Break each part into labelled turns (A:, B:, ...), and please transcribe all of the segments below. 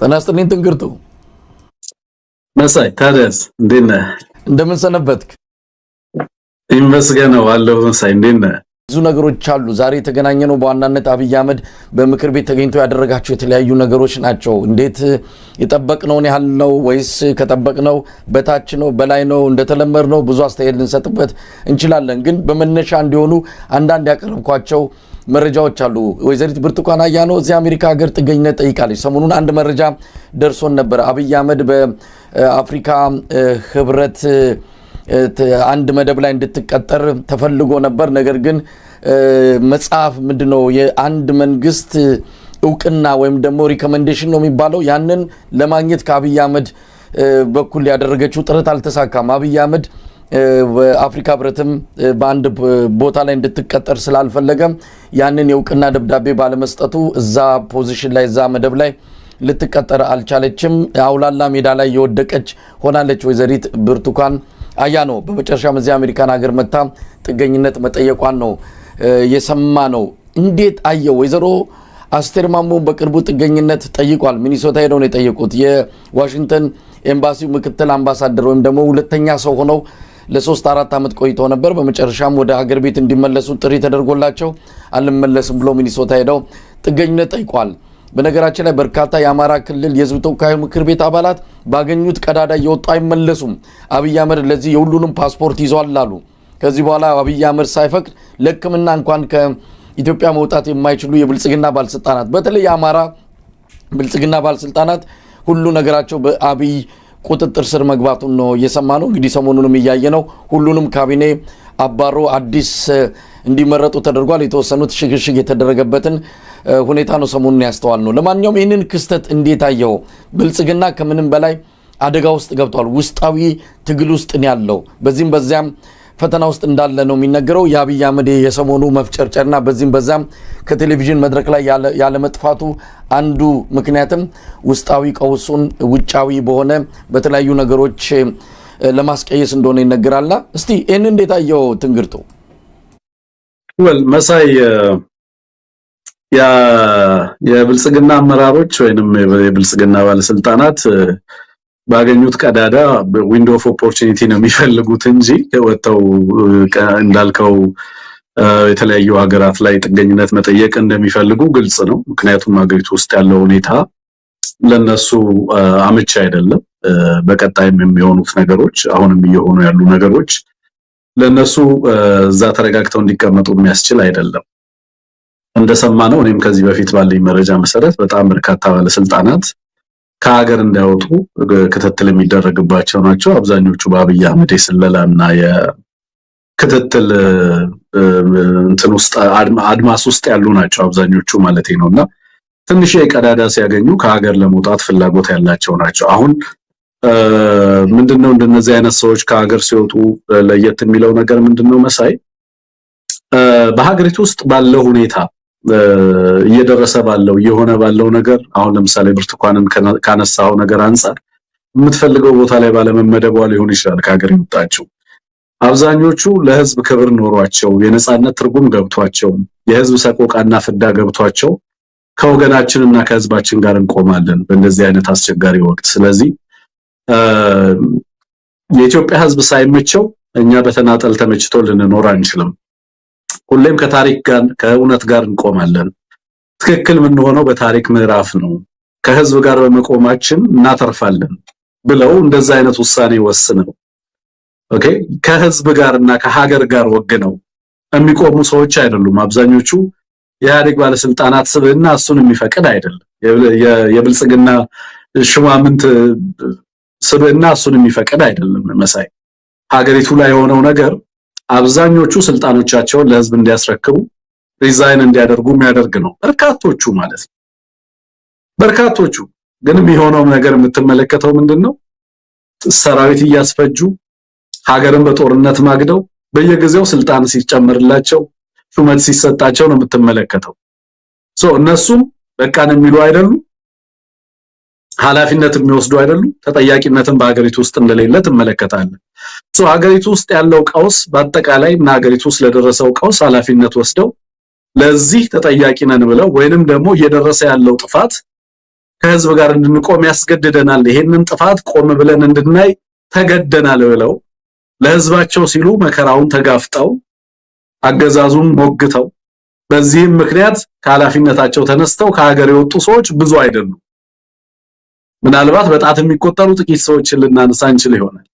A: ተናስተልኝ ትንግርቱ
B: መሳይ ታዲያስ እንዴት ነህ?
A: እንደምን ሰነበትክ?
B: ይመስገነው አለሁ መሳይ እንዴት ነህ?
A: ብዙ ነገሮች አሉ። ዛሬ የተገናኘነው በዋናነት አብይ አህመድ በምክር ቤት ተገኝቶ ያደረጋቸው የተለያዩ ነገሮች ናቸው። እንዴት የጠበቅነውን ያህል ነው ወይስ ከጠበቅነው በታች ነው በላይ ነው? እንደተለመደው ብዙ አስተያየት ልንሰጥበት እንችላለን። ግን በመነሻ እንዲሆኑ አንዳንድ ያቀርብኳቸው መረጃዎች አሉ። ወይዘሪት ብርቱካን አያኖ እዚህ አሜሪካ ሀገር ጥገኝነት ጠይቃለች። ሰሞኑን አንድ መረጃ ደርሶን ነበር። አብይ አህመድ በአፍሪካ ህብረት አንድ መደብ ላይ እንድትቀጠር ተፈልጎ ነበር። ነገር ግን መጽሐፍ ምንድነው የአንድ መንግስት እውቅና ወይም ደግሞ ሪኮመንዴሽን ነው የሚባለው ያንን ለማግኘት ከአብይ አህመድ በኩል ያደረገችው ጥረት አልተሳካም። አብይ አህመድ በአፍሪካ ህብረትም በአንድ ቦታ ላይ እንድትቀጠር ስላልፈለገ ያንን የእውቅና ደብዳቤ ባለመስጠቱ እዛ ፖዚሽን ላይ እዛ መደብ ላይ ልትቀጠር አልቻለችም። አውላላ ሜዳ ላይ የወደቀች ሆናለች ወይዘሪት ብርቱካን አያኖ። በመጨረሻም እዚህ አሜሪካን ሀገር መታ ጥገኝነት መጠየቋን ነው የሰማ ነው። እንዴት አየው? ወይዘሮ አስቴር ማሞ በቅርቡ ጥገኝነት ጠይቋል። ሚኒሶታ ሄደው ነው የጠየቁት። የዋሽንግተን ኤምባሲው ምክትል አምባሳደር ወይም ደግሞ ሁለተኛ ሰው ሆነው ለ3-4 ዓመት ቆይተው ነበር። በመጨረሻም ወደ ሀገር ቤት እንዲመለሱ ጥሪ ተደርጎላቸው አልመለስም ብሎ ሚኒሶታ ሄደው ጥገኝነት ጠይቋል። በነገራችን ላይ በርካታ የአማራ ክልል የህዝብ ተወካዮች ምክር ቤት አባላት ባገኙት ቀዳዳ እየወጡ አይመለሱም። አብይ አህመድ ለዚህ የሁሉንም ፓስፖርት ይዟል አሉ። ከዚህ በኋላ አብይ አህመድ ሳይፈቅድ ለሕክምና እንኳን ከኢትዮጵያ መውጣት የማይችሉ የብልጽግና ባለስልጣናት በተለይ የአማራ ብልጽግና ባለስልጣናት ሁሉ ነገራቸው በአብይ ቁጥጥር ስር መግባቱን ነው እየሰማነው። እንግዲህ ሰሞኑንም እያየነው ሁሉንም ካቢኔ አባሮ አዲስ እንዲመረጡ ተደርጓል። የተወሰኑት ሽግሽግ የተደረገበትን ሁኔታ ነው ሰሞኑን ያስተዋል ነው። ለማንኛውም ይህንን ክስተት እንዴት አየው? ብልጽግና ከምንም በላይ አደጋ ውስጥ ገብቷል። ውስጣዊ ትግል ውስጥ ነው ያለው። በዚህም በዚያም ፈተና ውስጥ እንዳለ ነው የሚነገረው። የአብይ አህመድ የሰሞኑ መፍጨርጨርና በዚህም በዛም ከቴሌቪዥን መድረክ ላይ ያለ መጥፋቱ አንዱ ምክንያትም ውስጣዊ ቀውሱን ውጫዊ በሆነ በተለያዩ ነገሮች ለማስቀየስ እንደሆነ ይነገራልና እስቲ ይህን እንዴት አየው ትንግርቱ?
B: መሳይ የብልጽግና አመራሮች ወይንም የብልጽግና ባለስልጣናት ባገኙት ቀዳዳ ዊንዶው ኦፍ ኦፖርቹኒቲ ነው የሚፈልጉት እንጂ ወጥተው እንዳልከው የተለያዩ ሀገራት ላይ ጥገኝነት መጠየቅ እንደሚፈልጉ ግልጽ ነው። ምክንያቱም ሀገሪቱ ውስጥ ያለው ሁኔታ ለነሱ አመቺ አይደለም። በቀጣይም የሚሆኑት ነገሮች አሁንም እየሆኑ ያሉ ነገሮች ለነሱ እዛ ተረጋግተው እንዲቀመጡ የሚያስችል አይደለም። እንደሰማነው እኔም ከዚህ በፊት ባለኝ መረጃ መሰረት በጣም በርካታ ባለስልጣናት ከሀገር እንዳይወጡ ክትትል የሚደረግባቸው ናቸው። አብዛኞቹ በአብይ አህመድ የስለላና የክትትል እንትን ውስጥ አድማስ ውስጥ ያሉ ናቸው አብዛኞቹ ማለት ነውና ትንሽ የቀዳዳ ሲያገኙ ከሀገር ለመውጣት ፍላጎት ያላቸው ናቸው። አሁን ምንድነው እንደነዚህ አይነት ሰዎች ከሀገር ሲወጡ ለየት የሚለው ነገር ምንድነው መሳይ? በሀገሪቱ ውስጥ ባለው ሁኔታ እየደረሰ ባለው የሆነ ባለው ነገር አሁን ለምሳሌ ብርቱካንን ካነሳው ነገር አንፃር የምትፈልገው ቦታ ላይ ባለመመደቧ ሊሆን ይችላል ከሀገር የወጣቸው። አብዛኞቹ ለህዝብ ክብር ኖሯቸው የነጻነት ትርጉም ገብቷቸው የህዝብ ሰቆቃና ፍዳ ገብቷቸው ከወገናችንና ከህዝባችን ጋር እንቆማለን በእንደዚህ አይነት አስቸጋሪ ወቅት። ስለዚህ የኢትዮጵያ ህዝብ ሳይመቸው እኛ በተናጠል ተመችቶ ልንኖር አንችልም። ሁሌም ከታሪክ ጋር ከእውነት ጋር እንቆማለን። ትክክል የምንሆነው በታሪክ ምዕራፍ ነው። ከህዝብ ጋር በመቆማችን እናተርፋለን ብለው እንደዛ አይነት ውሳኔ ወስነው ኦኬ ከህዝብ ጋርና ከሀገር ጋር ወግነው የሚቆሙ ሰዎች አይደሉም አብዛኞቹ። የኢህአዴግ ባለስልጣናት ስብዕና እሱን የሚፈቅድ አይደለም። የብልጽግና ሹማምንት ስብዕና እሱን የሚፈቅድ አይደለም መሳይ። ሀገሪቱ ላይ የሆነው ነገር አብዛኞቹ ስልጣኖቻቸውን ለህዝብ እንዲያስረክቡ ሪዛይን እንዲያደርጉ የሚያደርግ ነው። በርካቶቹ ማለት ነው። በርካቶቹ ግን የሚሆነው ነገር የምትመለከተው ምንድነው? ሰራዊት እያስፈጁ ሀገርን በጦርነት ማግደው በየጊዜው ስልጣን ሲጨመርላቸው ሹመት ሲሰጣቸው ነው የምትመለከተው። እነሱም በቃን የሚሉ አይደሉም። ኃላፊነት የሚወስዱ አይደሉም። ተጠያቂነትን በሀገሪቱ ውስጥ እንደሌለ ትመለከታለህ። ሀገሪቱ ውስጥ ያለው ቀውስ በአጠቃላይ እና ሀገሪቱ ውስጥ ለደረሰው ቀውስ ኃላፊነት ወስደው ለዚህ ተጠያቂ ነን ብለው ወይንም ደግሞ እየደረሰ ያለው ጥፋት ከህዝብ ጋር እንድንቆም ያስገድደናል፣ ይሄንን ጥፋት ቆም ብለን እንድናይ ተገደናል ብለው ለህዝባቸው ሲሉ መከራውን ተጋፍጠው አገዛዙን ሞግተው በዚህም ምክንያት ከኃላፊነታቸው ተነስተው ከሀገር የወጡ ሰዎች ብዙ አይደሉም። ምናልባት በጣት የሚቆጠሩ ጥቂት ሰዎችን ልናነሳ እንችል ይሆናል።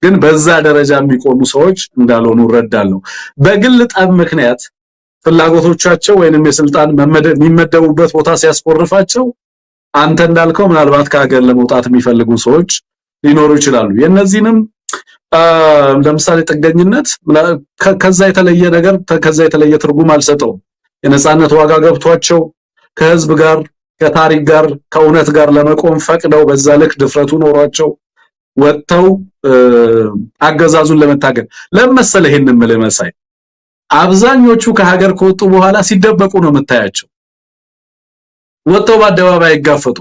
B: ግን በዛ ደረጃ የሚቆሙ ሰዎች እንዳልሆኑ እረዳለሁ። በግል ጠብ ምክንያት ፍላጎቶቻቸው ወይንም የስልጣን የሚመደቡበት ቦታ ሲያስቆርፋቸው አንተ እንዳልከው ምናልባት ከሀገር ለመውጣት የሚፈልጉ ሰዎች ሊኖሩ ይችላሉ። የነዚህንም ለምሳሌ ጥገኝነት ከዛ የተለየ ነገር ከዛ የተለየ ትርጉም አልሰጠው። የነጻነት ዋጋ ገብቷቸው ከህዝብ ጋር ከታሪክ ጋር ከእውነት ጋር ለመቆም ፈቅደው በዛ ልክ ድፍረቱ ኖሯቸው ወጥተው አገዛዙን ለመታገል ለምሳሌ ይሄንን መለመሳይ አብዛኞቹ ከሀገር ከወጡ በኋላ ሲደበቁ ነው የምታያቸው። ወጥተው በአደባባይ ይጋፈጡ።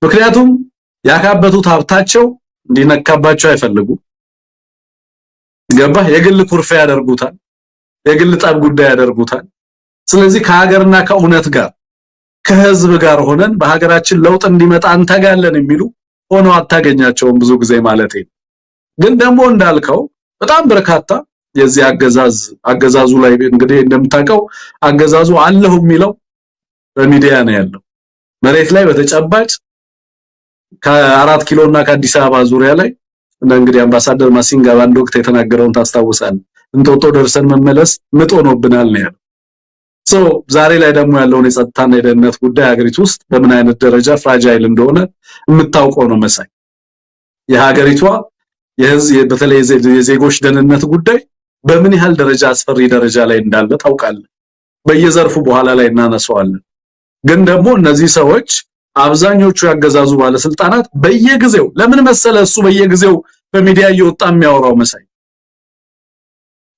B: ምክንያቱም ያካበቱት ሀብታቸው እንዲነካባቸው አይፈልጉ። ገባህ? የግል ኩርፊያ ያደርጉታል፣ የግል ጠብ ጉዳይ ያደርጉታል። ስለዚህ ከሀገርና ከእውነት ጋር ከህዝብ ጋር ሆነን በሀገራችን ለውጥ እንዲመጣ እንተጋለን የሚሉ ሆነው አታገኛቸውም ብዙ ጊዜ ማለት ነው። ግን ደግሞ እንዳልከው በጣም በርካታ የዚህ አገዛዙ ላይ እንግዲህ እንደምታውቀው አገዛዙ አለሁ የሚለው በሚዲያ ነው ያለው። መሬት ላይ በተጨባጭ ከ4 ኪሎ እና ከአዲስ አበባ ዙሪያ ላይ እንግዲህ አምባሳደር ማሲንጋ ባንድ ወቅት የተናገረውን ታስታውሳለህ። እንጦጦ ደርሰን መመለስ ምጥ ሆኖብናል ነው ያለው። ዛሬ ላይ ደግሞ ያለውን የጸጥታና የደህንነት ጉዳይ ሀገሪቱ ውስጥ በምን አይነት ደረጃ ፍራጃይል እንደሆነ የምታውቀው ነው መሳይ። የሀገሪቷ በተለይ የዜጎች ደህንነት ጉዳይ በምን ያህል ደረጃ አስፈሪ ደረጃ ላይ እንዳለ ታውቃለህ። በየዘርፉ በኋላ ላይ እናነሳዋለን። ግን ደግሞ እነዚህ ሰዎች አብዛኞቹ ያገዛዙ ባለስልጣናት በየጊዜው ለምን መሰለ እሱ በየጊዜው በሚዲያ እየወጣ የሚያወራው መሳይ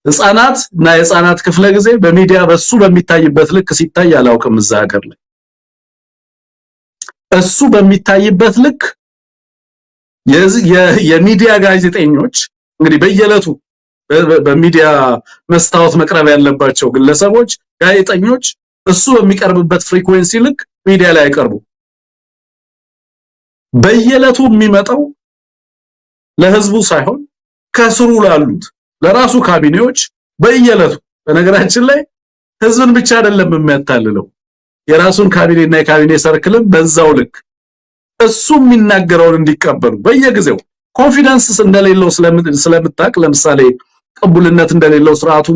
B: ህፃናት እና የህፃናት ክፍለ ጊዜ በሚዲያ በሱ በሚታይበት ልክ ሲታይ አላውቅም። እዛ ሀገር ላይ እሱ በሚታይበት ልክ የሚዲያ ጋዜጠኞች እንግዲህ በየለቱ በሚዲያ መስታወት መቅረብ ያለባቸው ግለሰቦች ጋዜጠኞች እሱ በሚቀርብበት ፍሪኩዌንሲ ልክ ሚዲያ ላይ አይቀርቡ። በየለቱ የሚመጣው ለህዝቡ ሳይሆን ከስሩ ላሉት ለራሱ ካቢኔዎች በየለቱ በነገራችን ላይ ህዝብን ብቻ አይደለም የሚያታልለው የራሱን ካቢኔና የካቢኔ ሰርክልም በዛው ልክ እሱ የሚናገረውን እንዲቀበሉ በየጊዜው ኮንፊደንስ እንደሌለው ስለምታቅ ለምሳሌ ቅቡልነት እንደሌለው ስርዓቱ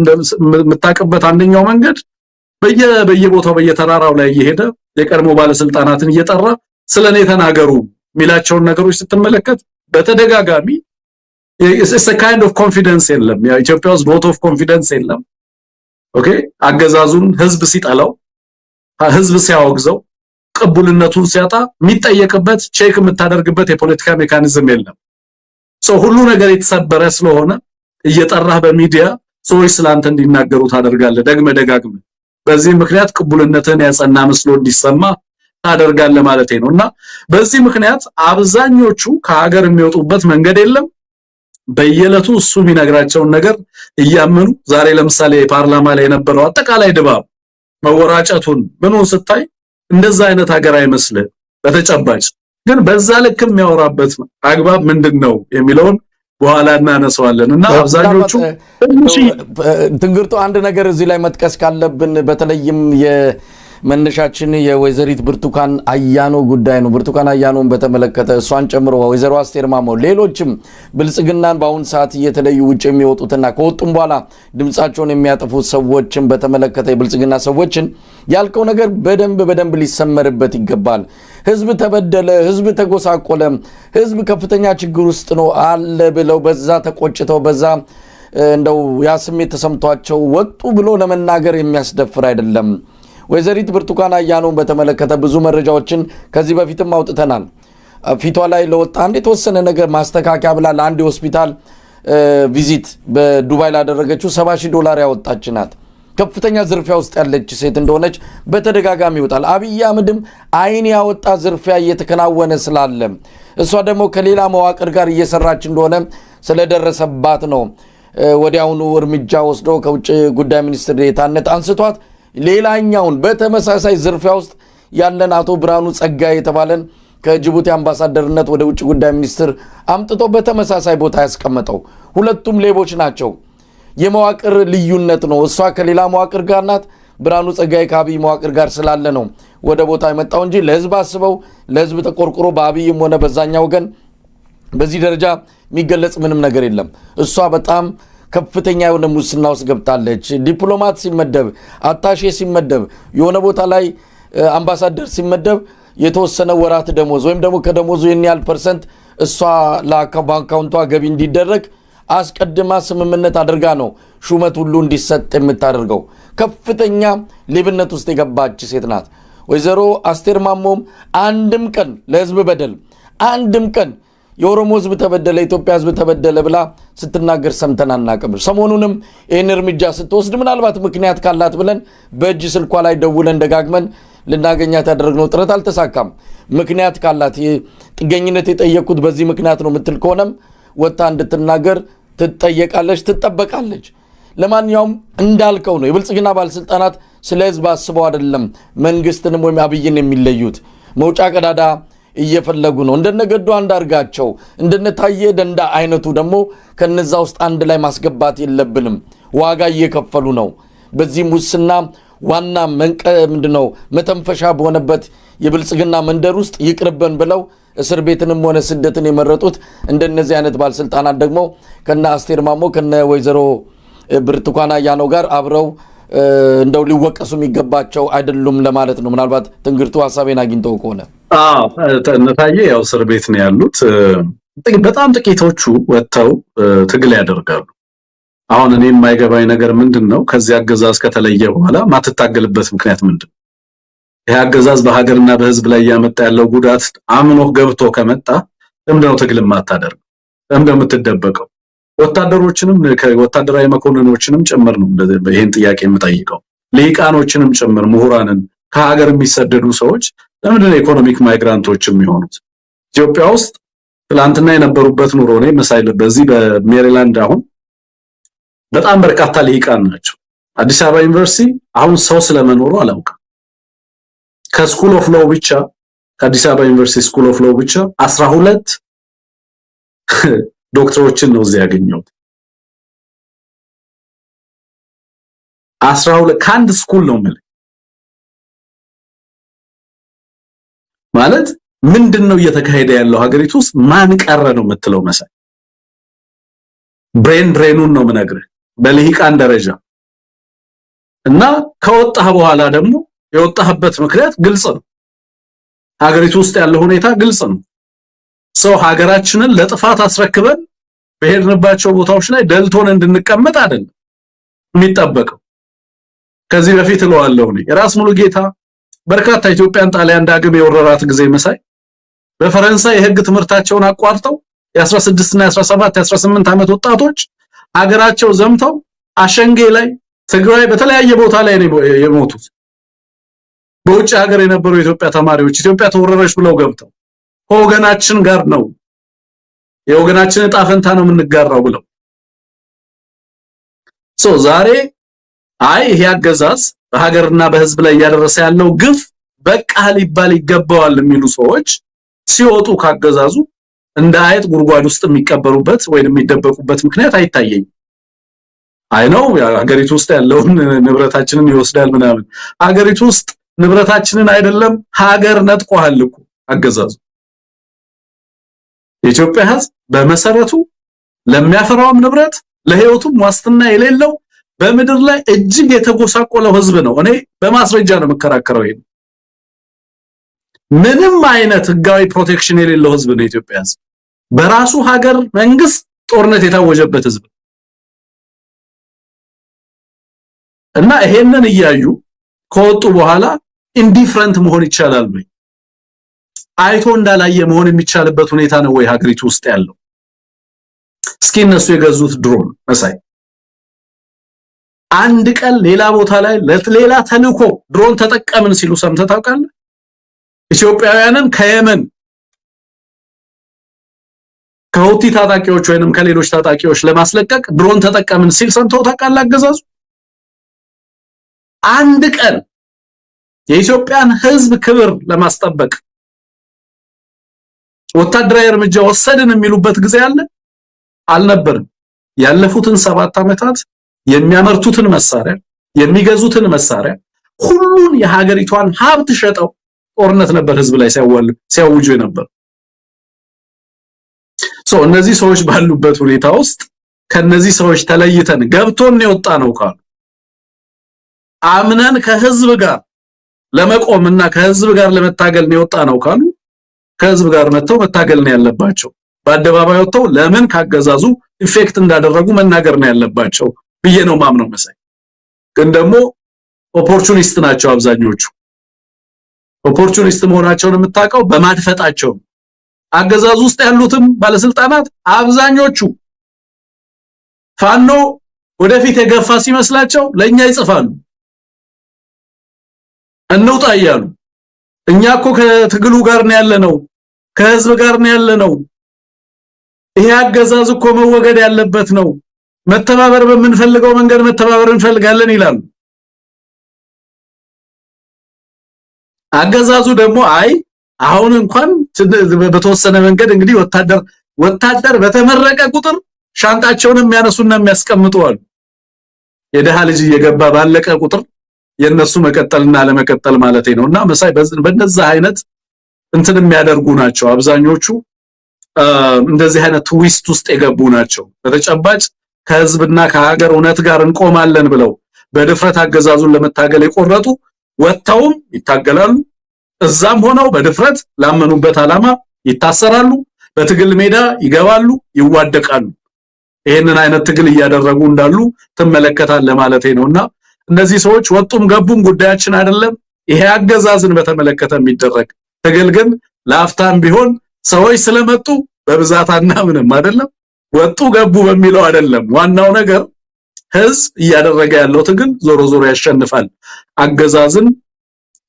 B: የምታቀበት አንደኛው መንገድ በየቦታው በየተራራው ላይ እየሄደ የቀድሞ ባለስልጣናትን እየጠራ ስለኔ ተናገሩ ሚላቸውን ነገሮች ስትመለከት በተደጋጋሚ it's a kind of confidence የለም። ያ ኢትዮጵያ ውስጥ vote of confidence የለም። ኦኬ አገዛዙን ህዝብ ሲጠላው ህዝብ ሲያወግዘው ቅቡልነቱን ሲያጣ የሚጠየቅበት ቼክ የምታደርግበት የፖለቲካ ሜካኒዝም የለም። ሁሉ ነገር የተሰበረ ስለሆነ እየጠራህ በሚዲያ ሰዎች ስላንተ እንዲናገሩ ታደርጋለህ ደጋግመ። በዚህ ምክንያት ቅቡልነትን ያጸና መስሎ እንዲሰማ ታደርጋለህ ማለት ነውና በዚህ ምክንያት አብዛኞቹ ከሀገር የሚወጡበት መንገድ የለም። በየለቱ እሱ የሚነግራቸውን ነገር እያመኑ ዛሬ ለምሳሌ ፓርላማ ላይ የነበረው አጠቃላይ ድባብ መወራጨቱን ምኑን ስታይ እንደዛ አይነት ሀገር አይመስልም። በተጨባጭ ግን በዛ ልክ የሚያወራበት አግባብ ምንድነው የሚለውን በኋላ እናነሳዋለንና አብዛኞቹ
A: ትንግርቱ አንድ ነገር እዚህ ላይ መጥቀስ ካለብን በተለይም የመነሻችን የወይዘሪት ብርቱካን አያኖ ጉዳይ ነው። ብርቱካን አያኖን በተመለከተ እሷን ጨምሮ ወይዘሮ አስቴር ማሞ ሌሎችም ብልጽግናን በአሁን ሰዓት እየተለዩ ውጭ የሚወጡትና ከወጡም በኋላ ድምጻቸውን የሚያጠፉት ሰዎችን በተመለከተ የብልጽግና ሰዎችን ያልከው ነገር በደንብ ሊሰመርበት ይገባል። ህዝብ ተበደለ፣ ህዝብ ተጎሳቆለ፣ ህዝብ ከፍተኛ ችግር ውስጥ ነው አለ ብለው በዛ ተቆጭተው በዛ እንደው ያ ስሜት ተሰምቷቸው ወጡ ብሎ ለመናገር የሚያስደፍር አይደለም። ወይዘሪት ብርቱካን አያኖን በተመለከተ ብዙ መረጃዎችን ከዚህ በፊትም አውጥተናል። ፊቷ ላይ ለወጣ አንድ የተወሰነ ነገር ማስተካከያ ብላ ለአንድ ሆስፒታል ቪዚት በዱባይ ላደረገችው $70,000 ያወጣች ናት። ከፍተኛ ዝርፊያ ውስጥ ያለች ሴት እንደሆነች በተደጋጋሚ ይወጣል። አብይ አህመድም አይን ያወጣ ዝርፊያ እየተከናወነ ስላለ እሷ ደግሞ ከሌላ መዋቅር ጋር እየሰራች እንደሆነ ስለደረሰባት ነው ወዲያውኑ እርምጃ ወስዶ ከውጭ ጉዳይ ሚኒስትር ዴኤታነት አንስቷት ሌላኛውን በተመሳሳይ ዝርፊያ ውስጥ ያለን አቶ ብርሃኑ ጸጋዬ የተባለን ከጅቡቲ አምባሳደርነት ወደ ውጭ ጉዳይ ሚኒስትር አምጥቶ በተመሳሳይ ቦታ ያስቀመጠው ሁለቱም ሌቦች ናቸው። የመዋቅር ልዩነት ነው። እሷ ከሌላ መዋቅር ጋር ናት፣ ብርሃኑ ጸጋዬ ከአብይ መዋቅር ጋር ስላለ ነው ወደ ቦታ የመጣው እንጂ ለህዝብ አስበው ለህዝብ ተቆርቆሮ በአብይም ሆነ በዛኛው ወገን በዚህ ደረጃ የሚገለጽ ምንም ነገር የለም። እሷ በጣም ከፍተኛ የሆነ ሙስና ውስጥ ገብታለች። ዲፕሎማት ሲመደብ፣ አታሼ ሲመደብ፣ የሆነ ቦታ ላይ አምባሳደር ሲመደብ የተወሰነ ወራት ደሞዝ ወይም ደግሞ ከደሞዙ የኛል ፐርሰንት እሷ ለአካውንቷ ገቢ እንዲደረግ አስቀድማ ስምምነት አድርጋ ነው ሹመት ሁሉ እንዲሰጥ የምታደርገው። ከፍተኛ ሌብነት ውስጥ የገባች ሴት ናት። ወይዘሮ አስቴር ማሞም አንድም ቀን ለህዝብ በደል አንድም ቀን የኦሮሞ ህዝብ ተበደለ ኢትዮጵያ ህዝብ ተበደለ ብላ ስትናገር ሰምተን አናቅም። ሰሞኑንም ይህን እርምጃ ስትወስድ ምናልባት ምክንያት ካላት ብለን በእጅ ስልኳ ላይ ደውለን ደጋግመን ልናገኛት ያደረግነው ጥረት አልተሳካም። ምክንያት ካላት ጥገኝነት የጠየቁት በዚህ ምክንያት ነው ምትል ከሆነም ወጣ እንድትናገር ትጠየቃለች፣ ትጠበቃለች። ለማንኛውም እንዳልከው ነው የብልጽግና ባለስልጣናት ስለ ህዝብ አስበው አይደለም መንግስትንም ወይም አብይን የሚለዩት። መውጫ ቀዳዳ እየፈለጉ ነው። እንደነገዱ አንዳርጋቸው እንደነታየ ደንዳ አይነቱ ደግሞ ከነዛ ውስጥ አንድ ላይ ማስገባት የለብንም። ዋጋ እየከፈሉ ነው። በዚህ ሙስና ዋና ምንድነው መተንፈሻ በሆነበት የብልጽግና መንደር ውስጥ ይቅርበን ብለው እስር ቤትንም ሆነ ስደትን የመረጡት እንደነዚህ አይነት ባለስልጣናት ደግሞ ከነ አስቴር ማሞ ከነ ወይዘሮ ብርቱካን አያሌው ጋር አብረው እንደው ሊወቀሱ የሚገባቸው አይደሉም ለማለት ነው። ምናልባት ትንግርቱ ሐሳቤን አግኝተው ከሆነ
B: እነታየ ያው እስር ቤት ነው ያሉት። በጣም ጥቂቶቹ ወጥተው ትግል ያደርጋሉ። አሁን እኔ የማይገባኝ ነገር ምንድነው ከዚህ አገዛዝ ከተለየ በኋላ ማትታገልበት ምክንያት ምንድነው? ይሄ አገዛዝ በሀገርና በህዝብ ላይ ያመጣ ያለው ጉዳት አምኖ ገብቶ ከመጣ ለምንድነው ትግል ማታደርግ? ለምንድነው የምትደበቀው? ወታደሮችንም ከወታደራዊ መኮንኖችንም ጭምር ነው ይሄን ጥያቄ የምጠይቀው። ሊቃኖችንም ጭምር ምሁራንን ከሀገር የሚሰደዱ ሰዎች ለምንድነው ኢኮኖሚክ ማይግራንቶች የሚሆኑት? ኢትዮጵያ ውስጥ ትላንትና የነበሩበት ኑሮ ነው መሳይል በዚህ በሜሪላንድ አሁን በጣም በርካታ ሊቃን ናቸው። አዲስ አበባ ዩኒቨርሲቲ አሁን ሰው ስለመኖሩ አላውቅም። ከስኩል ኦፍ ሎው ብቻ ከአዲስ አበባ ዩኒቨርሲቲ ስኩል ኦፍ ሎው ብቻ 12 ዶክተሮችን ነው እዚህ ያገኘሁት። 12 ከአንድ ስኩል ነው ማለት ምንድነው እየተካሄደ ያለው ሀገሪቱ ውስጥ? ማን ቀረ ነው የምትለው መሳይ? ብሬን ድሬኑን ነው የምነግርህ በልሂቃን ደረጃ። እና ከወጣህ በኋላ ደግሞ የወጣህበት ምክንያት ግልጽ ነው። ሀገሪቱ ውስጥ ያለው ሁኔታ ግልጽ ነው። ሰው ሀገራችንን ለጥፋት አስረክበን በሄድንባቸው ቦታዎች ላይ ደልቶን እንድንቀመጥ አይደለም የሚጠበቀው። ከዚህ በፊት እለዋለሁ እኔ ራስ ሙሉጌታ በርካታ ኢትዮጵያን ጣሊያን ዳግም የወረራት ጊዜ መሳይ በፈረንሳይ የህግ ትምህርታቸውን አቋርጠው የ16 እና የ17 የ18 ዓመት ወጣቶች ሀገራቸው ዘምተው አሸንጌ ላይ ትግራይ በተለያየ ቦታ ላይ ነው የሞቱት። በውጭ ሀገር የነበሩ የኢትዮጵያ ተማሪዎች ኢትዮጵያ ተወረረች ብለው ገብተው ከወገናችን ጋር ነው የወገናችን ዕጣ ፈንታ ነው የምንጋራው ብለው ዛሬ ይሄ አገዛዝ በሀገርና በህዝብ ላይ ያደረሰ ያለው ግፍ በቃ ሊባል ይገባዋል የሚሉ ሰዎች ሲወጡ ካገዛዙ እንደ አይጥ ጉርጓድ ውስጥ የሚቀበሩበት ወይንም የሚደበቁበት ምክንያት አይታየኝም። ነው ሀገሪቱ ውስጥ ያለውን ንብረታችንን ይወስዳል ምናምን። ሀገሪቱ ውስጥ ንብረታችንን አይደለም ሀገር ነጥቆሃል እኮ አገዛዙ። የኢትዮጵያ ህዝብ በመሰረቱ ለሚያፈራውም ንብረት ለህይወቱም ዋስትና የሌለው በምድር ላይ እጅግ የተጎሳቆለው ህዝብ ነው። እኔ በማስረጃ ነው መከራከረው። ይሄ ምንም አይነት ህጋዊ ፕሮቴክሽን የሌለው ህዝብ ነው ኢትዮጵያ ህዝብ። በራሱ ሀገር መንግስት ጦርነት የታወጀበት ህዝብ እና ይሄንን እያዩ ከወጡ በኋላ ኢንዲፈረንት መሆን ይቻላል ወይ? አይቶ እንዳላየ መሆን የሚቻልበት ሁኔታ ነው ወይ ሀገሪቱ ውስጥ ያለው? እስኪ እነሱ የገዙት ድሮን መሳይ አንድ ቀን ሌላ ቦታ ላይ ለሌላ ተልኮ ድሮን ተጠቀምን ሲሉ ሰምተህ ታውቃለህ? ኢትዮጵያውያንን ከየመን ከሁቲ ታጣቂዎች ወይንም ከሌሎች ታጣቂዎች ለማስለቀቅ ድሮን ተጠቀምን ሲል ሰምተው ታውቃለህ? አገዛዙ አንድ ቀን የኢትዮጵያን ህዝብ ክብር ለማስጠበቅ ወታደራዊ እርምጃ ወሰድን የሚሉበት ጊዜ አልነበረም። ያለፉትን 7 ዓመታት የሚያመርቱትን መሳሪያ የሚገዙትን መሳሪያ ሁሉን የሀገሪቷን ሀብት ሸጠው ጦርነት ነበር ህዝብ ላይ ሲያውጁ ነበር። እነዚህ ሰዎች ባሉበት ሁኔታ ውስጥ ከነዚህ ሰዎች ተለይተን ገብቶን የወጣ ነው ካሉ አምነን ከህዝብ ጋር ለመቆምና ከህዝብ ጋር ለመታገል ነው የወጣ ነው ካሉ ከህዝብ ጋር መተው መታገል ነው ያለባቸው። በአደባባይ ወጥተው ለምን ካገዛዙ ኢፌክት እንዳደረጉ መናገር ነው ያለባቸው ብዬ ነው ማምነው። መሳይ ግን ደግሞ ኦፖርቹኒስት ናቸው አብዛኞቹ። ኦፖርቹኒስት መሆናቸውን የምታውቀው በማድፈጣቸው። አገዛዙ ውስጥ ያሉትም ባለስልጣናት አብዛኞቹ ፋኖ ወደፊት የገፋ ሲመስላቸው ለኛ ይጽፋሉ እንውጣ እያሉ። እኛ እኮ ከትግሉ ጋር ነው ያለነው፣ ከህዝብ ጋር ነው ያለነው፣ ይሄ አገዛዝ እኮ መወገድ ያለበት ነው፣ መተባበር በምንፈልገው መንገድ መተባበር እንፈልጋለን ይላሉ። አገዛዙ ደግሞ አይ አሁን እንኳን በተወሰነ መንገድ እንግዲህ ወታደር በተመረቀ ቁጥር ሻንጣቸውን የሚያነሱና የሚያስቀምጡ አሉ። የደሃ ልጅ እየገባ ባለቀ ቁጥር የነሱ መቀጠልና ለመቀጠል ማለት ነውና መሳይ በእነዛ አይነት እንትን የሚያደርጉ ናቸው አብዛኞቹ። እንደዚህ አይነት ትዊስት ውስጥ የገቡ ናቸው። በተጨባጭ ከህዝብና ከሀገር እውነት ጋር እንቆማለን ብለው በድፍረት አገዛዙን ለመታገል የቆረጡ ወጥተውም ይታገላሉ። እዛም ሆነው በድፍረት ላመኑበት ዓላማ ይታሰራሉ፣ በትግል ሜዳ ይገባሉ፣ ይዋደቃሉ። ይሄንን አይነት ትግል እያደረጉ እንዳሉ ትመለከታለህ ማለት ነውና እነዚህ ሰዎች ወጡም ገቡም ጉዳያችን አይደለም። ይሄ አገዛዝን በተመለከተ የሚደረግ ትግል ግን ለአፍታም ቢሆን ሰዎች ስለመጡ በብዛት አናምንም አይደለም። ወጡ ገቡ በሚለው አይደለም። ዋናው ነገር ህዝብ እያደረገ ያለው ትግል ዞሮ ዞሮ ያሸንፋል። አገዛዝን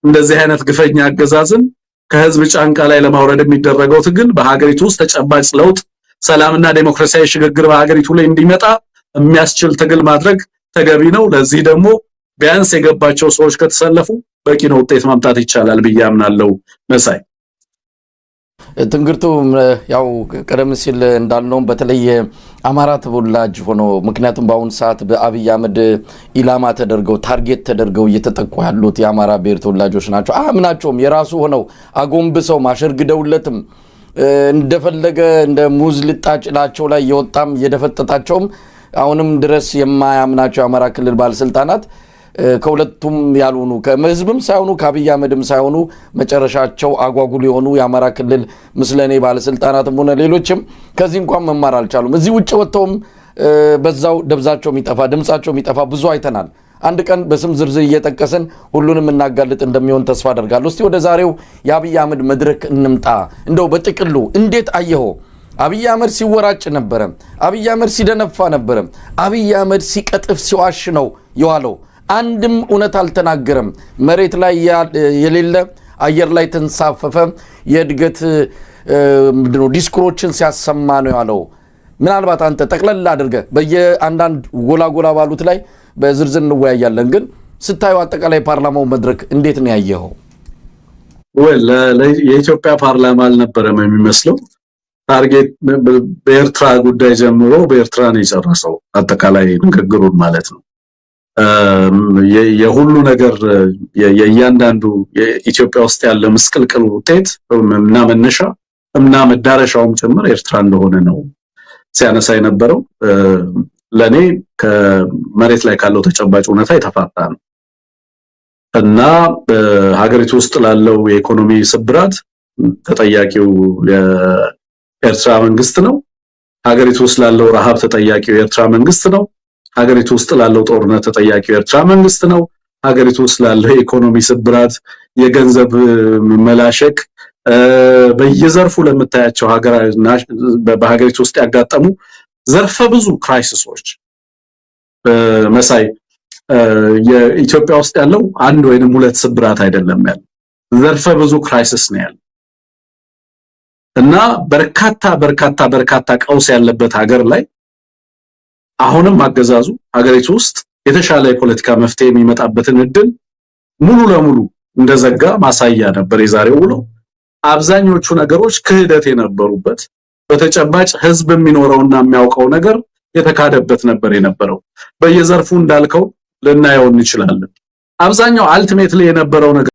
B: እንደዚህ አይነት ግፈኛ አገዛዝን ከህዝብ ጫንቃ ላይ ለማውረድ የሚደረገው ትግል በሀገሪቱ ውስጥ ተጨባጭ ለውጥ፣ ሰላምና ዴሞክራሲያዊ ሽግግር በሀገሪቱ ላይ እንዲመጣ የሚያስችል ትግል ማድረግ ተገቢ ነው። ለዚህ ደግሞ ቢያንስ የገባቸው ሰዎች ከተሰለፉ በቂ ነው፣ ውጤት ማምጣት ይቻላል ብዬ አምናለሁ። መሳይ
A: ትንግርቱ ያው ቀደም ሲል እንዳልነው በተለይ አማራ ተወላጅ ሆኖ ምክንያቱም በአሁን ሰዓት በአብይ አህመድ ኢላማ ተደርገው ታርጌት ተደርገው እየተጠቁ ያሉት የአማራ ብሔር ተወላጆች ናቸው። አምናቸውም የራሱ ሆነው አጎንብሰው ማሸርግደውለትም እንደፈለገ እንደ ሙዝ ልጣጭላቸው ላይ የወጣም የደፈጠጣቸውም አሁንም ድረስ የማያምናቸው የአማራ ክልል ባለስልጣናት ከሁለቱም ያልሆኑ ከህዝብም ሳይሆኑ ከአብይ አህመድም ሳይሆኑ መጨረሻቸው አጓጉል የሆኑ የአማራ ክልል ምስለኔ ባለስልጣናትም ሆነ ሌሎችም ከዚህ እንኳን መማር አልቻሉም። እዚህ ውጭ ወጥተውም በዛው ደብዛቸው የሚጠፋ ድምጻቸው የሚጠፋ ብዙ አይተናል። አንድ ቀን በስም ዝርዝር እየጠቀስን ሁሉንም እናጋልጥ እንደሚሆን ተስፋ አደርጋለሁ። እስቲ ወደ ዛሬው የአብይ አህመድ መድረክ እንምጣ። እንደው በጥቅሉ እንዴት አየኸው? አብይ አህመድ ሲወራጭ ነበረ፣ አብይ አህመድ ሲደነፋ ነበረ፣ አብይ አህመድ ሲቀጥፍ ሲዋሽ ነው የዋለው። አንድም እውነት አልተናገረም። መሬት ላይ የሌለ አየር ላይ ተንሳፈፈ የእድገት ዲስኩሮችን ሲያሰማ ነው ያለው። ምናልባት አንተ ጠቅለል አድርገህ በየአንዳንድ ጎላጎላ ባሉት ላይ በዝርዝር እንወያያለን። ግን ስታዩ አጠቃላይ ፓርላማው መድረክ እንዴት ነው ያየኸው?
B: የኢትዮጵያ ፓርላማ አልነበረም የሚመስለው። ታርጌት በኤርትራ ጉዳይ ጀምሮ በኤርትራ ነው የጨረሰው አጠቃላይ ንግግሩን ማለት ነው። የሁሉ ነገር የእያንዳንዱ የኢትዮጵያ ውስጥ ያለ ምስቅልቅል ውጤት እና መነሻ እና መዳረሻውም ጭምር ኤርትራ እንደሆነ ነው ሲያነሳ የነበረው። ለኔ ከመሬት ላይ ካለው ተጨባጭ እውነታ የተፋታ ነው እና በሀገሪቱ ውስጥ ላለው የኢኮኖሚ ስብራት ተጠያቂው የኤርትራ መንግስት ነው። ሀገሪቱ ውስጥ ላለው ረሃብ ተጠያቂው የኤርትራ መንግስት ነው። ሀገሪቱ ውስጥ ላለው ጦርነት ተጠያቂው የኤርትራ መንግስት ነው። ሀገሪቱ ውስጥ ላለው የኢኮኖሚ ስብራት፣ የገንዘብ መላሸቅ፣ በየዘርፉ ለምታያቸው በሀገሪቱ ውስጥ ያጋጠሙ ዘርፈ ብዙ ክራይሲሶች መሳይ የኢትዮጵያ ውስጥ ያለው አንድ ወይንም ሁለት ስብራት አይደለም ያለው፣ ዘርፈ ብዙ ክራይሲስ ነው ያለው እና በርካታ ቀውስ ያለበት ሀገር ላይ አሁንም አገዛዙ ሀገሪቱ ውስጥ የተሻለ የፖለቲካ መፍትሄ የሚመጣበትን እድል ሙሉ ለሙሉ እንደዘጋ ማሳያ ነበር የዛሬው ውሎ። አብዛኞቹ ነገሮች ክህደት የነበሩበት በተጨባጭ ህዝብ የሚኖረውና የሚያውቀው ነገር የተካደበት ነበር የነበረው። በየዘርፉ እንዳልከው ልናየው እንችላለን። አብዛኛው አልቲሜትሊ የነበረው ነገር